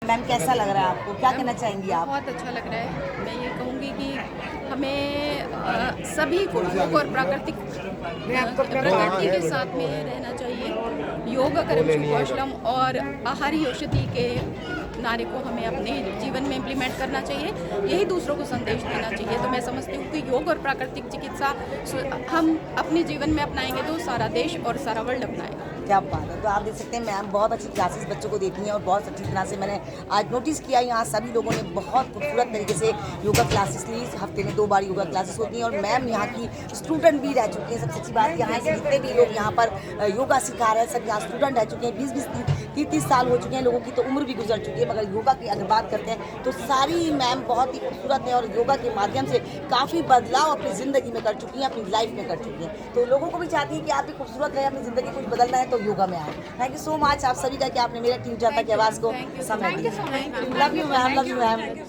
Ma'am कैसा लग रहा है आपको, क्या कहना चाहेंगी आप? बहुत अच्छा लग रहा है। मैं ये कहूँगी कि हमें सभी को योग और प्रकृति के साथ में रहना चाहिए। योग कर्म शुभौषधम और आहारी औषधि के नारे को हमें अपने जीवन में इम्प्लीमेंट करना चाहिए, यही दूसरों को संदेश देना चाहिए। तो मैं समझती हूँ कि योग और प्राकृतिक चिकित्सा हम अपने जीवन में अपनाएंगे तो सारा देश और सारा वर्ल्ड अपनाएगा। क्या बात है। तो आप देख सकते हैं मैम बहुत अच्छी क्लासेस बच्चों को देती हैं और बहुत अच्छी तरह से मैंने आज नोटिस किया यहाँ सभी लोगों ने बहुत खूबसूरत तरीके से योगा क्लासेस ली। हफ्ते में 2 बार योगा क्लासेस होती हैं और मैम यहाँ की स्टूडेंट भी रह चुकी हैं। सबसे अच्छी बात यहाँ है कि जितने भी लोग यहाँ पर योगा सिखा रहे हैं सब यहाँ स्टूडेंट रह चुके हैं। 20-30 साल हो चुके हैं, लोगों की तो उम्र भी गुजर चुकी है, मगर योगा की अगर बात करते हैं तो सारी मैम बहुत ही खूबसूरत है और योगा के माध्यम से काफ़ी बदलाव अपनी ज़िंदगी में कर चुकी हैं, अपनी लाइफ में कर चुकी हैं। तो लोगों को भी चाहती है कि आप भी खूबसूरत रहें, अपनी ज़िंदगी कुछ बदलना है तो योगा में आए। थैंक यू सो मच आप सभी का कि आपने मेरे टीम जनता की आवाज़ को समय दिया। Love you ma'am, love you ma'am.